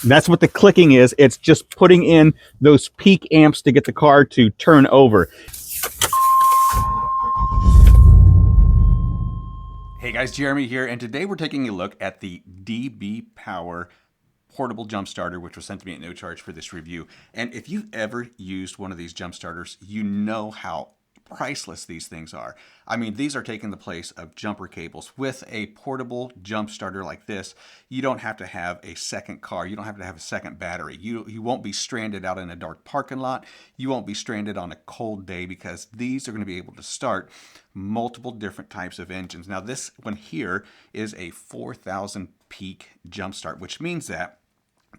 That's what the clicking is. It's just putting in those peak amps to get the car to turn over. Hey guys, Jeremy here, and today we're taking a look at the DBPOWER portable jump starter, which was sent to me at no charge for this review. And if you've ever used one of these jump starters, you know how priceless these things are. I mean, these are taking the place of jumper cables. With a portable jump starter like this, you don't have to have a second car. You don't have to have a second battery. You won't be stranded out in a dark parking lot. You won't be stranded on a cold day because these are going to be able to start multiple different types of engines. Now, this one here is a 4,000 peak jump start, which means that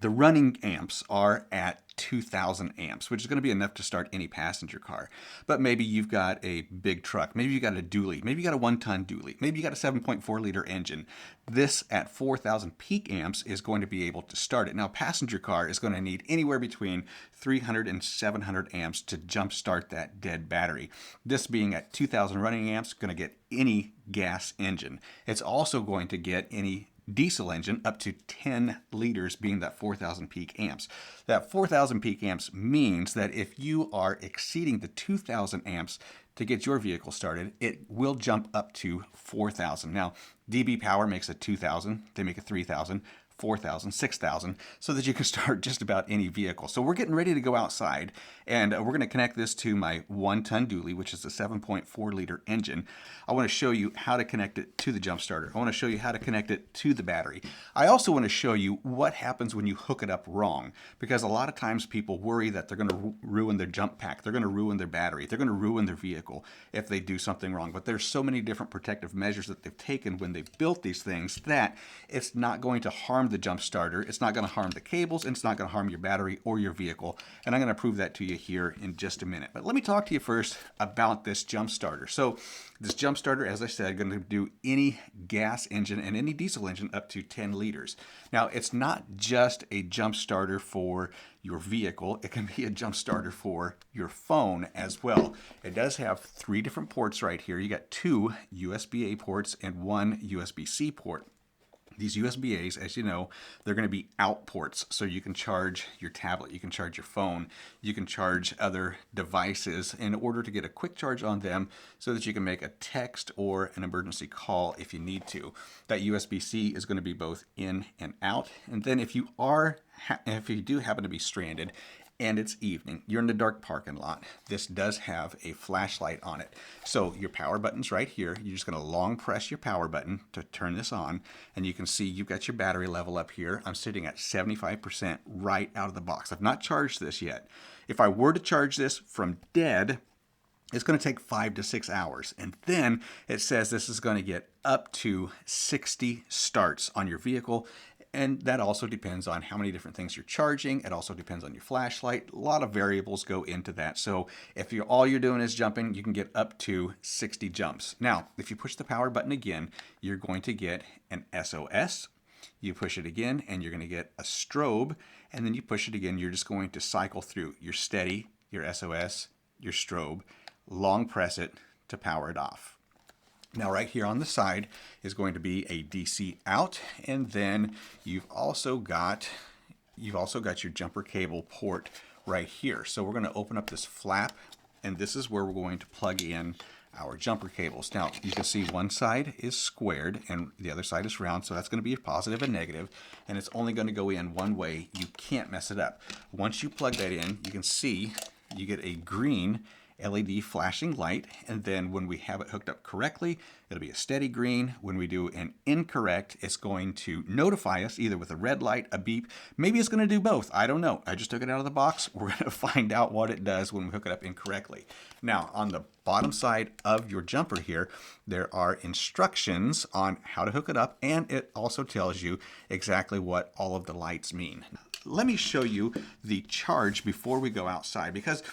the running amps are at 2,000 amps, which is going to be enough to start any passenger car. But maybe you've got a big truck. Maybe you got a dually. Maybe you got a 1-ton dually. Maybe you got a 7.4 liter engine. This at 4,000 peak amps is going to be able to start it. Now, a passenger car is going to need anywhere between 300 and 700 amps to jump start that dead battery. This being at 2,000 running amps, going to get any gas engine. It's also going to get any diesel engine up to 10 liters, being that 4,000 peak amps. That 4,000 peak amps means that if you are exceeding the 2,000 amps to get your vehicle started, it will jump up to 4,000. Now, DBPOWER makes a 2,000, they make a 3,000, 4,000, 6,000, so that you can start just about any vehicle. So we're getting ready to go outside, and we're going to connect this to my 1-ton dually, which is a 7.4 liter engine. I want to show you how to connect it to the jump starter. I want to show you how to connect it to the battery. I also want to show you what happens when you hook it up wrong, because a lot of times people worry that they're going to ruin their jump pack, they're going to ruin their battery, they're going to ruin their vehicle if they do something wrong. But there's so many different protective measures that they've taken when they've built these things that it's not going to harm the jump starter, it's not going to harm the cables, and it's not going to harm your battery or your vehicle. And I'm going to prove that to you here in just a minute. But let me talk to you first about this jump starter. So this jump starter, as I said, going to do any gas engine and any diesel engine up to 10 liters. Now, it's not just a jump starter for your vehicle, it can be a jump starter for your phone as well. It does have 3 different ports right here. You got 2 USB-A ports and 1 USB-C port. These USB-A's, as you know, they're going to be out ports, so you can charge your tablet, you can charge your phone, you can charge other devices in order to get a quick charge on them so that you can make a text or an emergency call if you need to. That USB-C is going to be both in and out. And then if you do happen to be stranded and it's evening, you're in the dark parking lot, this does have a flashlight on it. So your power button's right here. You're just going to long press your power button to turn this on, and you can see you've got your battery level up here. I'm sitting at 75% right out of the box. I've not charged this yet. If I were to charge this from dead, it's going to take 5 to 6 hours. And then it says this is going to get up to 60 starts on your vehicle. And that also depends on how many different things you're charging. It also depends on your flashlight. A lot of variables go into that. So if all you're doing is jumping, you can get up to 60 jumps. Now, if you push the power button again, you're going to get an SOS. You push it again, and you're going to get a strobe. And then you push it again, you're just going to cycle through your steady, your SOS, your strobe. Long press it to power it off. Now right here on the side is going to be a DC out, and then you've also got your jumper cable port right here. So we're going to open up this flap, and this is where we're going to plug in our jumper cables. Now you can see one side is squared and the other side is round, so that's going to be a positive and negative, and it's only going to go in one way. You can't mess it up. Once you plug that in, you can see you get a green LED flashing light, and then when we have it hooked up correctly, it'll be a steady green. When we do an incorrect, it's going to notify us either with a red light, a beep. Maybe it's going to do both. I don't know. I just took it out of the box. We're going to find out what it does when we hook it up incorrectly. Now, on the bottom side of your jumper here, there are instructions on how to hook it up, and it also tells you exactly what all of the lights mean. Let me show you the charge before we go outside, because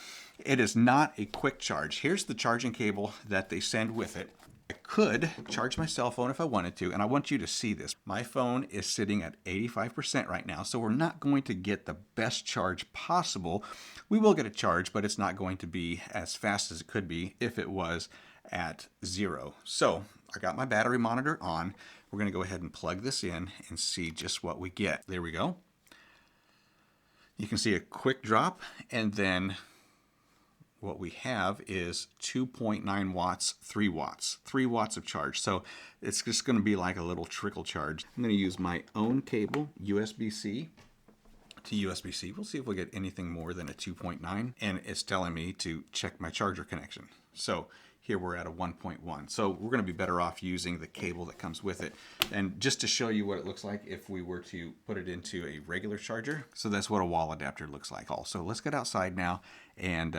it is not a quick charge. Here's the charging cable that they send with it. I could charge my cell phone if I wanted to, and I want you to see this. My phone is sitting at 85% right now, so we're not going to get the best charge possible. We will get a charge, but it's not going to be as fast as it could be if it was at 0. So I got my battery monitor on. We're going to go ahead and plug this in and see just what we get. There we go. You can see a quick drop, and then what we have is 2.9 watts, 3 watts, 3 watts of charge. So it's just going to be like a little trickle charge. I'm going to use my own cable, USB-C to USB-C. We'll see if we get anything more than a 2.9, and it's telling me to check my charger connection. So here we're at a 1.1. So we're going to be better off using the cable that comes with it. And just to show you what it looks like if we were to put it into a regular charger. So that's what a wall adapter looks like also. Let's get outside now and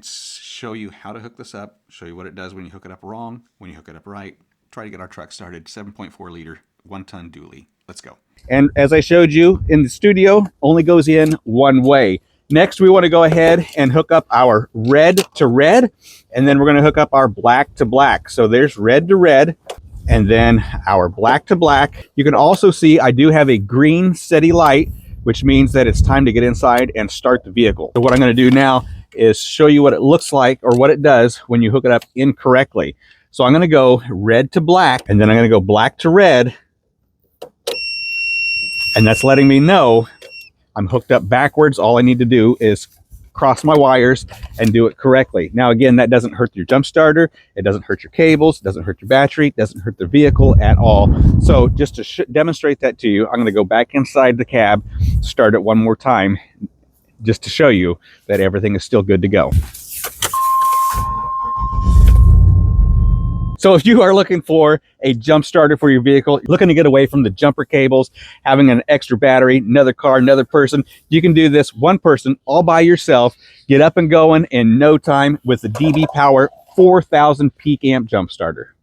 show you how to hook this up, show you what it does when you hook it up wrong, when you hook it up right. Try to get our truck started. 7.4 liter, 1-ton dually. Let's go. And as I showed you in the studio, only goes in one way. Next, we want to go ahead and hook up our red to red, and then we're going to hook up our black to black. So there's red to red, and then our black to black. You can also see I do have a green steady light, which means that it's time to get inside and start the vehicle. So what I'm going to do now is show you what it looks like, or what it does when you hook it up incorrectly. So I'm going to go red to black, and then I'm going to go black to red, and that's letting me know I'm hooked up backwards. All I need to do is cross my wires and do it correctly. Now, again, that doesn't hurt your jump starter. It doesn't hurt your cables. It doesn't hurt your battery. It doesn't hurt the vehicle at all. So just to demonstrate that to you, I'm going to go back inside the cab, start it one more time, just to show you that everything is still good to go. So if you are looking for a jump starter for your vehicle, looking to get away from the jumper cables, having an extra battery, another car, another person, you can do this one person all by yourself, get up and going in no time with the DBPOWER 4000 peak amp jump starter.